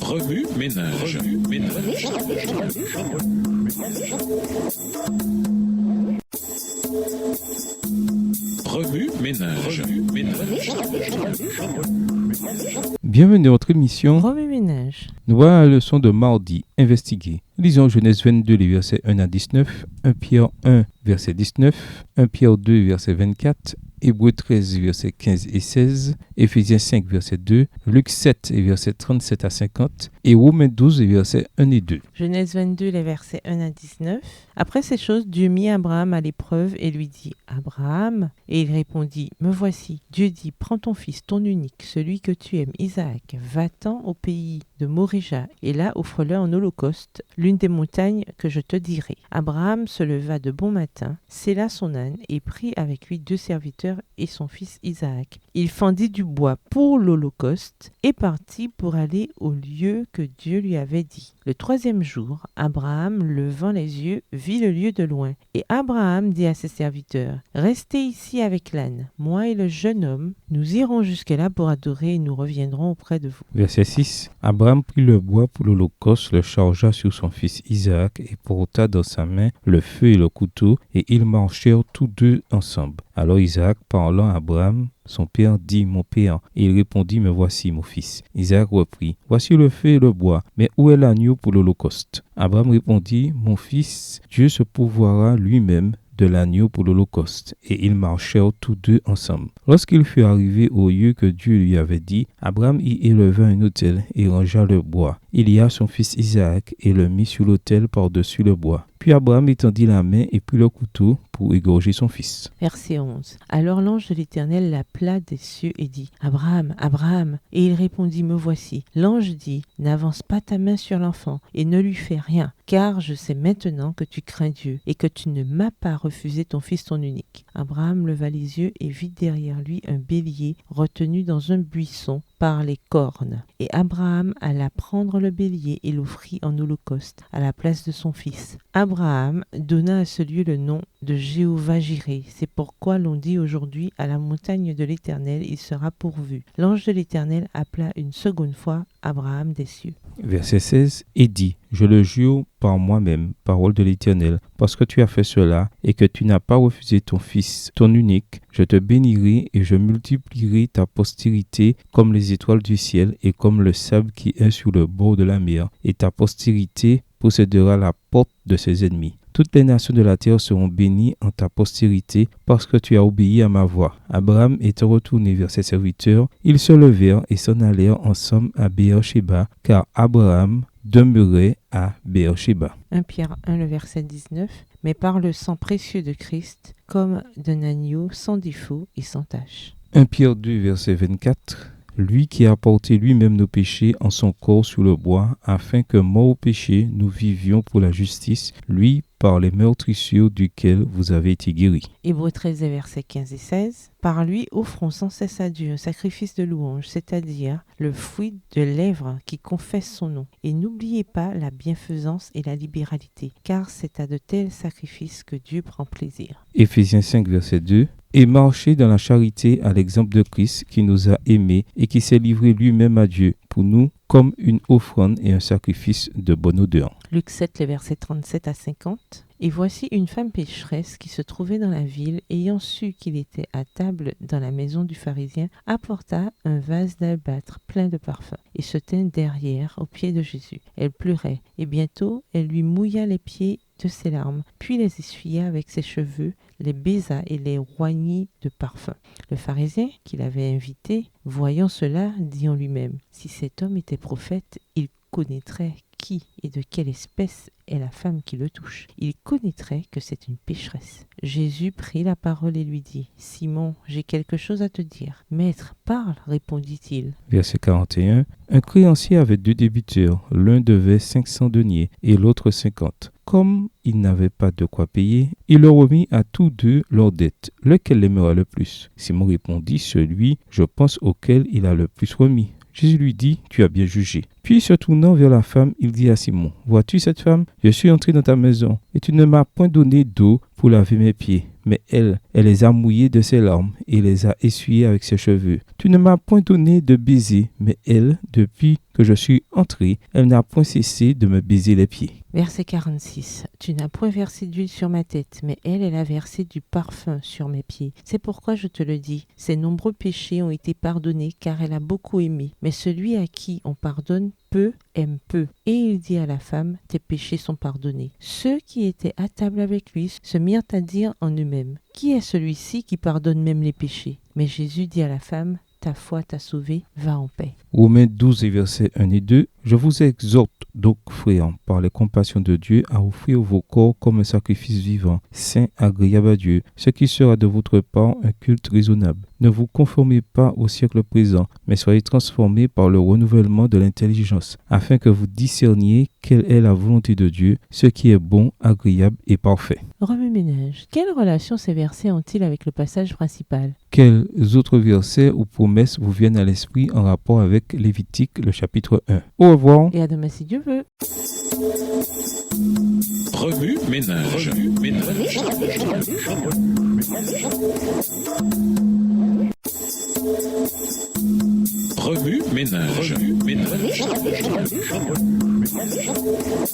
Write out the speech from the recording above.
Remue ménage. Remue ménage. Bienvenue à notre émission. Remue ménage. Nous voilà à la leçon de mardi. Investiguer. Lisons Genèse 22, les versets 1 à 19, 1 Pierre 1, verset 19, 1 Pierre 2, verset 24, Hébreux 13, versets 15 et 16, Éphésiens 5, verset 2, Luc 7, versets 37 à 50, et Romains 12, versets 1 et 2. Genèse 22, les versets 1 à 19. Après ces choses, Dieu mit Abraham à l'épreuve et lui dit « Abraham ?» Et il répondit « Me voici. » Dieu dit « Prends ton fils, ton unique, celui que tu aimes, Isaac, va-t'en au pays de Morija, et là offre-le en holocauste, l'une des montagnes que je te dirai. » Abraham se leva de bon matin, sella son âne et prit avec lui 2 serviteurs et son fils Isaac. Il fendit du bois pour l'holocauste et partit pour aller au lieu que Dieu lui avait dit. Le 3e jour, Abraham, levant les yeux, vit le lieu de loin. Et Abraham dit à ses serviteurs, « Restez ici avec l'âne. Moi et le jeune homme, nous irons jusque-là pour adorer et nous reviendrons auprès de vous. » Verset 6. Abraham prit le bois pour l'holocauste, le chargea sur son fils Isaac et porta dans sa main le feu et le couteau, et ils marchèrent tous deux ensemble. Alors Isaac, parlant à Abraham, son père, dit « Mon père ?» Et il répondit « Me voici, mon fils. » Isaac reprit « Voici le feu et le bois, mais où est l'agneau pour l'holocauste ?» Abraham répondit « Mon fils, Dieu se pourvoira lui-même de l'agneau pour l'holocauste. » Et ils marchèrent tous deux ensemble. Lorsqu'il fut arrivé au lieu que Dieu lui avait dit, Abraham y éleva un autel et rangea le bois. Il y a son fils Isaac et le mit sur l'autel par-dessus le bois. Puis Abraham étendit la main et prit le couteau pour égorger son fils. Verset 11. Alors l'ange de l'Éternel l'appela des cieux et dit « Abraham, Abraham !» Et il répondit « Me voici. » L'ange dit « N'avance pas ta main sur l'enfant et ne lui fais rien, car je sais maintenant que tu crains Dieu et que tu ne m'as pas refusé ton fils ton unique. » Abraham leva les yeux et vit derrière lui un bélier retenu dans un buisson par les cornes. Et Abraham alla prendre le bélier et l'offrit en holocauste à la place de son fils. Abraham donna à ce lieu le nom de Jéhovah-Jiré. C'est pourquoi l'on dit aujourd'hui à la montagne de l'Éternel, il sera pourvu. L'ange de l'Éternel appela une seconde fois Abraham des cieux. Verset 16. Et dit, je le jure par moi-même, parole de l'Éternel, parce que tu as fait cela et que tu n'as pas refusé ton fils, ton unique, je te bénirai et je multiplierai ta postérité comme les étoiles du ciel et comme le sable qui est sur le bord de la mer, et ta postérité possédera la porte de ses ennemis. Toutes les nations de la terre seront bénies en ta postérité parce que tu as obéi à ma voix. Abraham étant retourné vers ses serviteurs, ils se levèrent et s'en allèrent ensemble à Béer-Shéba, car Abraham demeurait à Béer-Shéba. 1 Pierre 1, le verset 19. Mais par le sang précieux de Christ, comme d'un agneau sans défaut et sans tache. 1 Pierre 2, verset 24. Lui qui a porté lui-même nos péchés en son corps sur le bois, afin que, morts au péché, nous vivions pour la justice, lui, par les meurtrissures duquel vous avez été guéris. Hébreux 13, versets 15 et 16. Par lui, offrons sans cesse à Dieu un sacrifice de louange, c'est-à-dire le fruit de lèvres qui confessent son nom. Et n'oubliez pas la bienfaisance et la libéralité, car c'est à de tels sacrifices que Dieu prend plaisir. Éphésiens 5, verset 2. Et marchez dans la charité à l'exemple de Christ qui nous a aimés et qui s'est livré lui-même à Dieu pour nous comme une offrande et un sacrifice de bonne odeur. Luc 7, les versets 37 à 50. Et voici une femme pécheresse qui se trouvait dans la ville, ayant su qu'il était à table dans la maison du pharisien, apporta un vase d'albâtre plein de parfums et se tint derrière aux pieds de Jésus. Elle pleurait et bientôt elle lui mouilla les pieds de ses larmes, puis les essuya avec ses cheveux, les baisa et les oignit de parfum. Le pharisien qui l'avait invité, voyant cela, dit en lui-même, si cet homme était prophète, il connaîtrait qui et de quelle espèce est la femme qui le touche. Il connaîtrait que c'est une pécheresse. Jésus prit la parole et lui dit, « Simon, j'ai quelque chose à te dire. »« Maître, parle, répondit-il. » Verset 41. Un créancier avait 2 débiteurs. L'un devait 500 deniers et l'autre 50. Comme il n'avait pas de quoi payer, il leur remit à tous 2 leurs dettes. Lequel l'aimera le plus? Simon répondit, celui, je pense, auquel il a le plus remis. Jésus lui dit, tu as bien jugé. Puis se tournant vers la femme, il dit à Simon, « Vois-tu cette femme? Je suis entré dans ta maison, et tu ne m'as point donné d'eau pour laver mes pieds. Mais elle les a mouillés de ses larmes et les a essuyés avec ses cheveux. Tu ne m'as point donné de baiser, mais elle, depuis que je suis entré, elle n'a point cessé de me baiser les pieds. » Verset 46. Tu n'as point versé d'huile sur ma tête, mais elle a versé du parfum sur mes pieds. C'est pourquoi je te le dis, ses nombreux péchés ont été pardonnés, car elle a beaucoup aimé. Mais celui à qui on pardonne peu aime peu. Et il dit à la femme, tes péchés sont pardonnés. Ceux qui étaient à table avec lui se mirent à dire en eux-mêmes, qui est celui-ci qui pardonne même les péchés? Mais Jésus dit à la femme, ta foi t'a sauvé, va en paix. Romains 12 et versets 1 et 2. Je vous exhorte donc, frères, par les compassions de Dieu, à offrir vos corps comme un sacrifice vivant, saint, agréable à Dieu, ce qui sera de votre part un culte raisonnable. Ne vous conformez pas au siècle présent, mais soyez transformés par le renouvellement de l'intelligence, afin que vous discerniez quelle est la volonté de Dieu, ce qui est bon, agréable et parfait. Remue-ménage. Quelle relation ces versets ont-ils avec le passage principal? Quels autres versets ou promesses vous viennent à l'esprit en rapport avec Lévitique, le chapitre 1? Au revoir. Et à demain si Dieu veut. Remue ménage. Remue ménage.